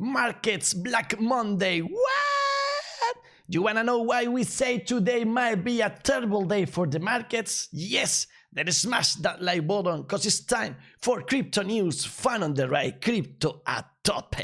Markets Black Monday. What? You wanna know why we say today might be a terrible day for the markets? Yes, then smash that like button, cause it's time for crypto news, fun on the right, crypto at tope.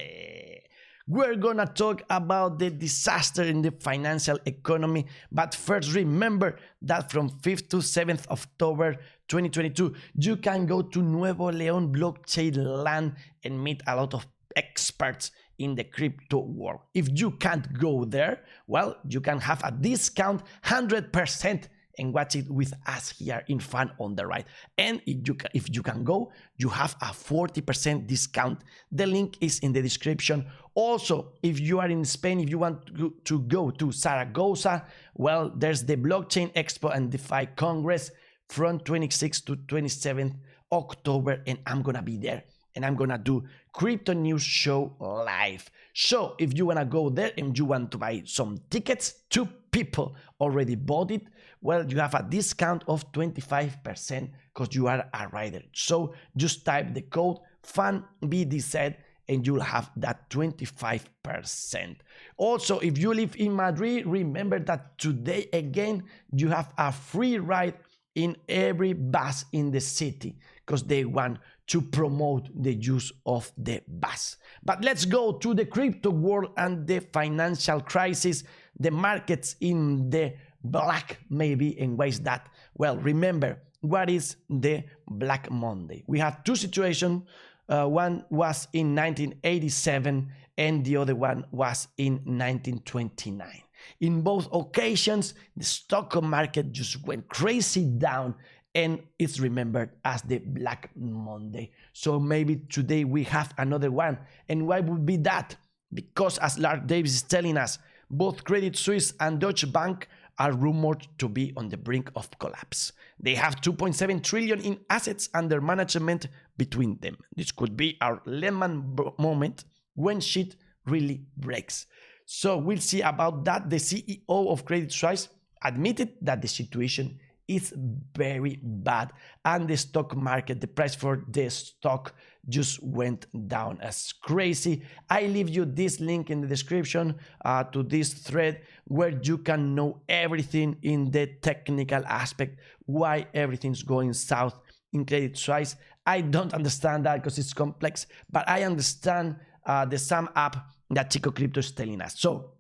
We're gonna talk about the disaster in the financial economy, but first remember that from 5th to 7th October 2022, you can go to Nuevo León blockchain land and meet a lot of experts in the crypto world. If you can't go there, well, you can have a discount 100% and watch it with us here in Fun on the Right. And if you can go, you have a 40% discount. The link is in the description. Also, if you are in Spain, if you want to go to Zaragoza, well, there's the Blockchain Expo and DeFi Congress from 26th to 27th October, and I'm gonna be there. And I'm gonna do crypto news show live. So if you wanna go there and you want to buy some tickets, 2 people already bought it, well, you have a discount of 25% because you are a rider. So just type the code FUNBDZ and you'll have that 25%. Also, if you live in Madrid, remember that today again you have a free ride in every bus in the city because they want to promote the use of the bus. But let's go to the crypto world and the financial crisis, the markets in the black maybe, in ways that, well, remember, what is the Black Monday? We have 2 situations. One was in 1987 and the other one was in 1929. In both occasions, the stock market just went crazy down and it's remembered as the Black Monday. So maybe today we have another one. And why would be that? Because as Lark Davis is telling us, both Credit Suisse and Deutsche Bank are rumored to be on the brink of collapse. They have 2.7 trillion in assets under management between them. This could be our Lehman moment when shit really breaks. So we'll see about that. The CEO of Credit Suisse admitted that the situation is very bad and the stock market, the price for the stock just went down as crazy. I leave you this link in the description to this thread where you can know everything in the technical aspect, why everything's going south in Credit Suisse. I don't understand that because it's complex, but I understand the sum up that Chico Crypto is telling us. So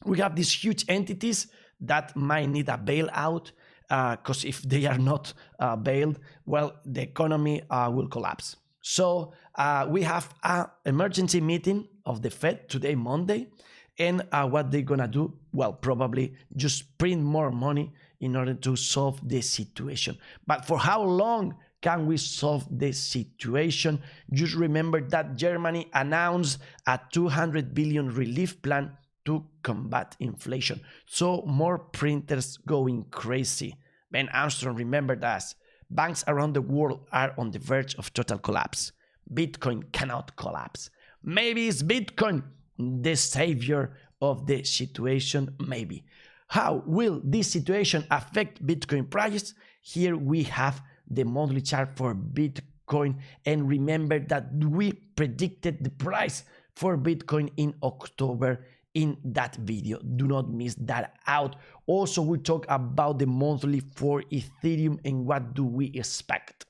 we have these huge entities that might need a bailout, because if they are not bailed, well, the economy will collapse. So we have an emergency meeting of the Fed today, Monday, and what they're gonna do, well, probably just print more money in order to solve the situation. But for how long can we solve the situation? Just remember that Germany announced a 200 billion relief plan to combat inflation. So more printers going crazy. Ben Armstrong remembered us. Banks around the world are on the verge of total collapse. Bitcoin cannot collapse. Maybe it's Bitcoin the savior of the situation, maybe. How will this situation affect Bitcoin prices? Here we have the monthly chart for Bitcoin, and remember that we predicted the price for Bitcoin in October in that video. Do not miss that out. Also, we talk about the monthly for Ethereum and what do we expect.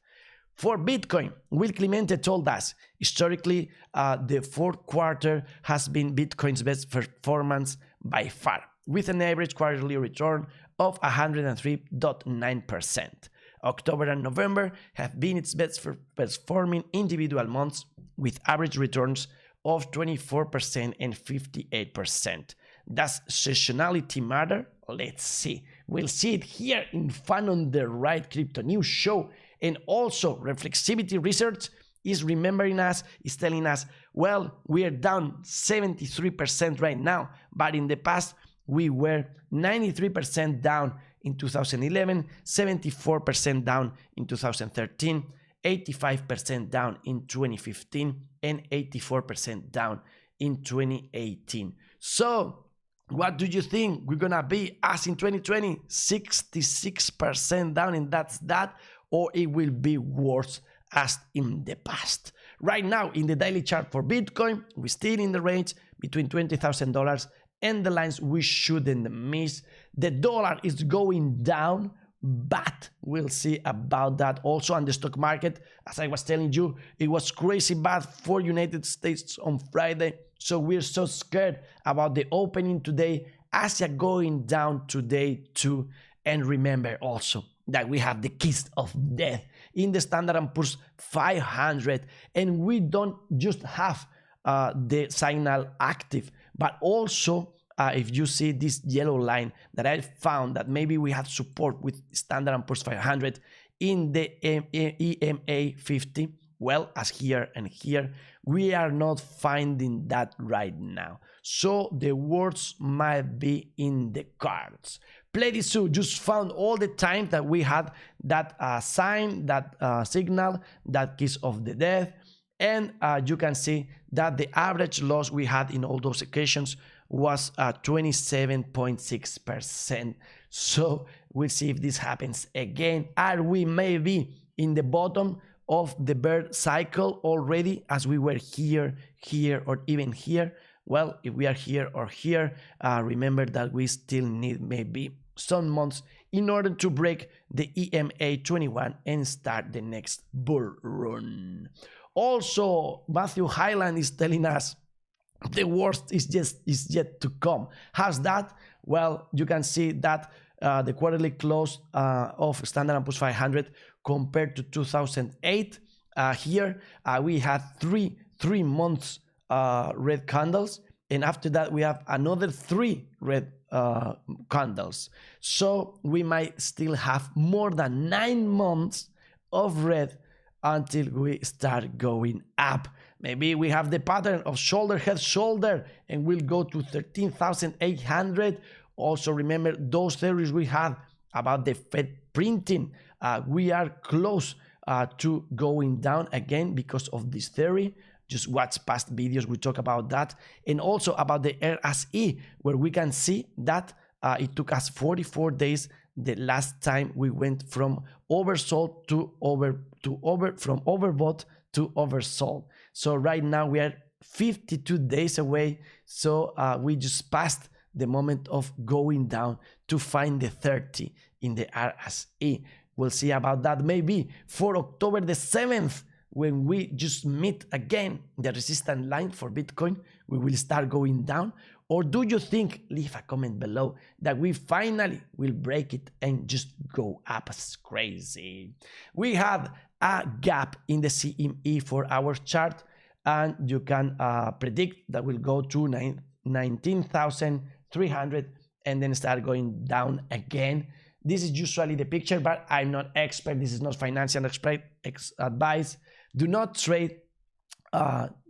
For Bitcoin, Will Clemente told us, historically, the 4th quarter has been Bitcoin's best performance by far, with an average quarterly return of 103.9%. October and November have been its best performing individual months, with average returns of 24% and 58%. Does seasonality matter? Let's see. We'll see it here in Fun on the Right Crypto News Show. And also, Reflexivity Research is remembering us, is telling us, well, we are down 73% right now, but in the past, we were 93% down in 2011, 74% down in 2013, 85% down in 2015, and 84% down in 2018. So what do you think? We're gonna be as in 2020, 66% down, and that's that, or it will be worse as in the past? Right now in the daily chart for Bitcoin, we're still in the range between $20,000 and the lines we shouldn't miss. The dollar is going down, but we'll see about that also on the stock market. As I was telling you, it was crazy bad for United States on Friday, so we're so scared about the opening today. Asia going down today too. And remember also that we have the keys of death in the Standard & Poor's 500, and we don't just have the signal active, but also if you see this yellow line that I found that maybe we have support with Standard & Poor's 500 in the EMA 50, well, as here and here, we are not finding that right now. So the words might be in the cards. Pledisoo just found all the time that we had that sign, that signal, that kiss of the death, and you can see that the average loss we had in all those occasions was 27.6%. So we'll see if this happens again. Are we maybe in the bottom of the bear cycle already, as we were here, or even here? Well, if we are here or here, remember that we still need maybe some months in order to break the EMA 21 and start the next bull run. Also, Matthew Hyland is telling us the worst is yet to come. How's that? Well, you can see that the quarterly close of Standard & Poor's 500 compared to 2008. Here we had three months red candles, and after that we have another 3 red candles. So we might still have more than 9 months of red until we start going up. Maybe we have the pattern of shoulder, head, shoulder, and we'll go to 13,800. Also remember those theories we had about the Fed printing. We are close to going down again because of this theory. Just watch past videos, we talk about that. And also about the RSI, where we can see that it took us 44 days the last time we went from oversold to from overbought to oversold. So right now we are 52 days away. So we just passed the moment of going down to find the 30 in the RSI. We'll see about that maybe for October the 7th, when we just meet again the resistance line for Bitcoin, we will start going down. Or do you think, leave a comment below, that we finally will break it and just go up as crazy? We have a gap in the CME for our chart, and you can predict that will go to 19,300 and then start going down again. This is usually the picture, but I'm not expert. This is not financial advice. Do not trade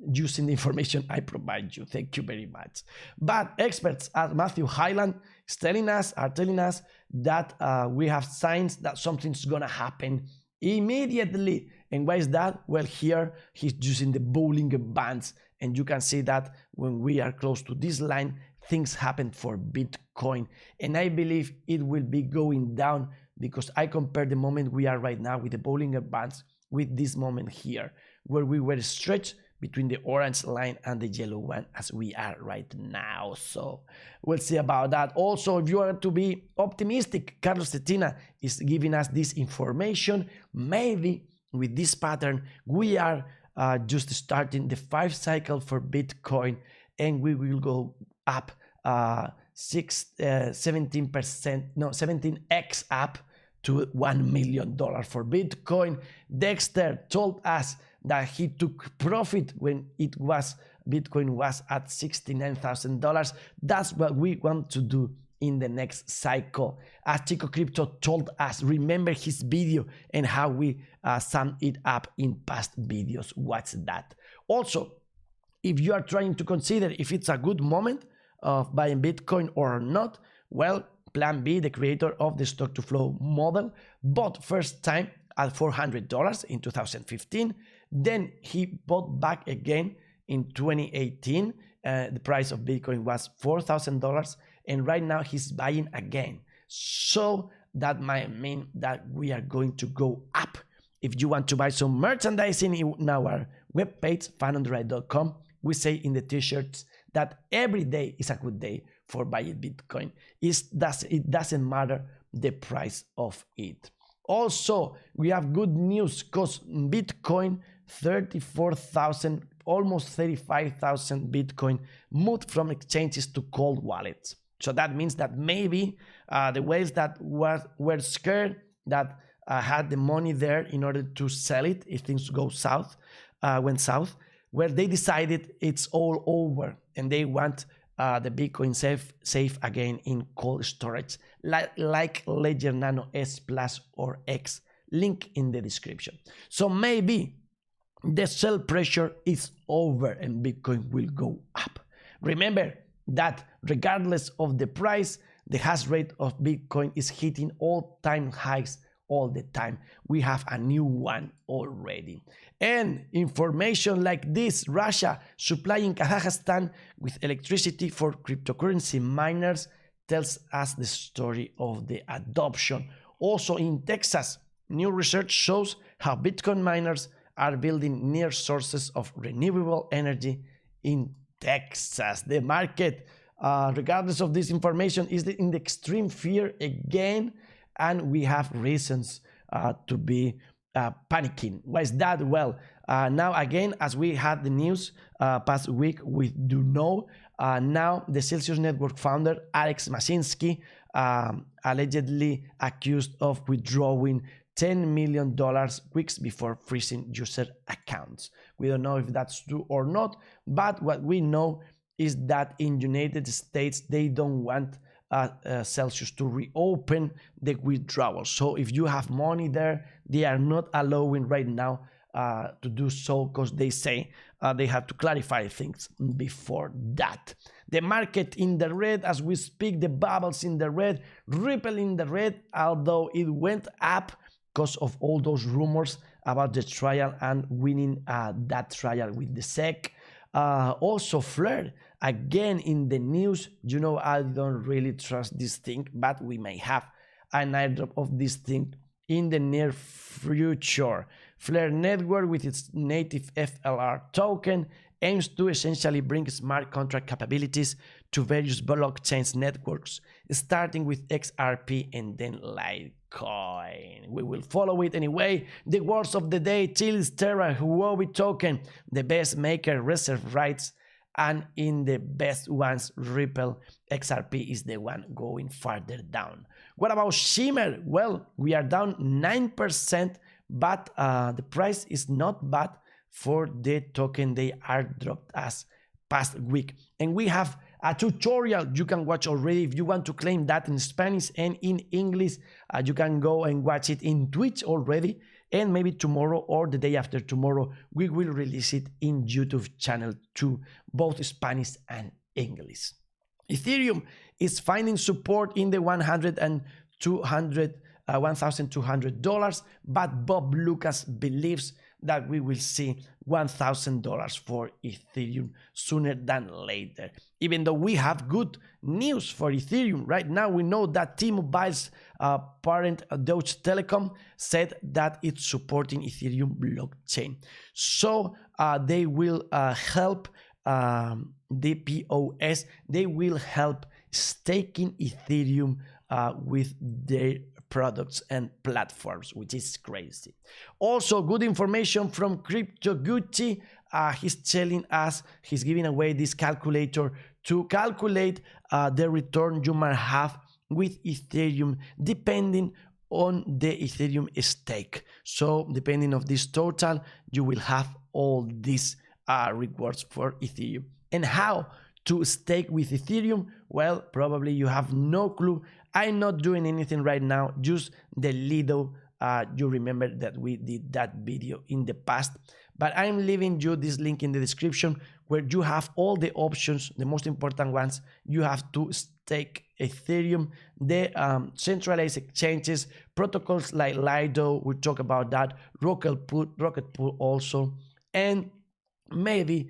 using the information I provide you. Thank you very much. But experts as Matthew Hyland are telling us that we have signs that something's gonna happen immediately. And why is that? Well, here he's using the Bollinger Bands, and you can see that when we are close to this line, things happen for Bitcoin, and I believe it will be going down, because I compare the moment we are right now with the Bollinger Bands with this moment here, where we were stretched between the orange line and the yellow one, as we are right now. So we'll see about that. Also, if you are to be optimistic, Carlos Cetina is giving us this information. Maybe with this pattern, we are just starting the 5 cycle for Bitcoin, and we will go up 17x up to $1 million for Bitcoin. Dexter told us that he took profit when Bitcoin was at $69,000. That's what we want to do in the next cycle. As Chico Crypto told us, remember his video and how we summed it up in past videos. What's that? Also, if you are trying to consider if it's a good moment of buying Bitcoin or not, well, Plan B, the creator of the stock to flow model, bought first time at $400 in 2015. Then he bought back again in 2018. The price of Bitcoin was $4,000, and right now he's buying again. So that might mean that we are going to go up. If you want to buy some merchandising in our webpage, fanontheright.com. We say in the t-shirts that every day is a good day for buying Bitcoin. It doesn't matter the price of it. Also, we have good news because Bitcoin, 34,000, almost 35,000 Bitcoin moved from exchanges to cold wallets. So that means that maybe the whales that were scared, that had the money there in order to sell it if things go south, went south, where they decided it's all over and they want the Bitcoin safe again in cold storage, like Ledger Nano S Plus or X, link in the description. So maybe the sell pressure is over and Bitcoin will go up. Remember that regardless of the price, the hash rate of Bitcoin is hitting all-time highs all the time. We have a new one already. And information like this: Russia supplying Kazakhstan with electricity for cryptocurrency miners, tells us the story of the adoption. Also in Texas, new research shows how Bitcoin miners are building near sources of renewable energy in Texas. The market, regardless of this information, is in the extreme fear again, and we have reasons to be panicking. Why is that? Well, now again, as we had the news past week with Do Know, now the Celsius Network founder Alex Mashinsky allegedly accused of withdrawing $10 million weeks before freezing user accounts. We don't know if that's true or not, but what we know is that in United States they don't want Celsius to reopen the withdrawal. So if you have money there, they are not allowing right now to do so, because they say they have to clarify things before that. The market in the red as we speak, the bubbles in the red, Ripple in the red, although it went up because of all those rumors about the trial and winning that trial with the SEC. Also Flare, again in the news. You know, I don't really trust this thing, but we may have an airdrop of this thing in the near future. Flare Network, with its native FLR token, aims to essentially bring smart contract capabilities to various blockchain networks, starting with XRP and then Litecoin. We will follow it anyway. The words of the day: Chilis Terra, Huobi token, the best maker reserve rights, and in the best ones, Ripple XRP is the one going farther down. What about Shimmer? Well, we are down 9%, but the price is not bad for the token they are dropped as past week. And we have a tutorial you can watch already if you want to claim that in Spanish and in English. You can go and watch it in Twitch already, and maybe tomorrow or the day after tomorrow we will release it in YouTube channel too, both Spanish and English. Ethereum is finding support in the $1,200, but Bob Lucas believes that we will see $1,000 for Ethereum sooner than later. Even though we have good news for Ethereum right now, we know that T-Mobile's parent Deutsche Telekom said that it's supporting Ethereum blockchain. So they will help DPoS, they will help staking Ethereum with their products and platforms, which is crazy. Also, good information from Crypto Gucci. He's telling us, he's giving away this calculator to calculate the return you might have with Ethereum depending on the Ethereum stake. So depending on this total, you will have all these rewards for Ethereum. And how to stake with Ethereum? Well, probably you have no clue. I'm not doing anything right now, just the Lido. You remember that we did that video in the past, but I'm leaving you this link in the description where you have all the options. The most important ones: you have to stake Ethereum, the centralized exchanges, protocols like Lido, we talk about that, Rocket Pool also, and maybe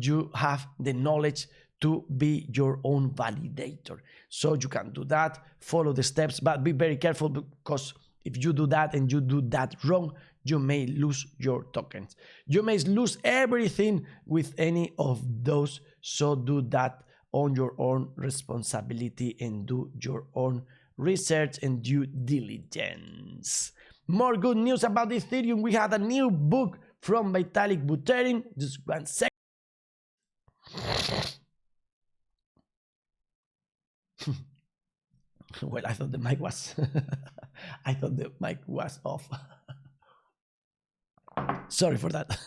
you have the knowledge to be your own validator. So you can do that, follow the steps, but be very careful, because if you do that and you do that wrong, you may lose your tokens. You may lose everything with any of those, so do that on your own responsibility and do your own research and due diligence. More good news about Ethereum. We had a new book from Vitalik Buterin. Just 1 second. Well, I thought the mic was I thought the mic was off. Sorry for that.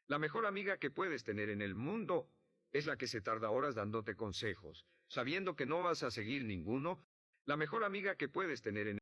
La mejor amiga que puedes tener en el mundo es la que se tarda horas dándote consejos, sabiendo que no vas a seguir ninguno. La mejor amiga que puedes tener en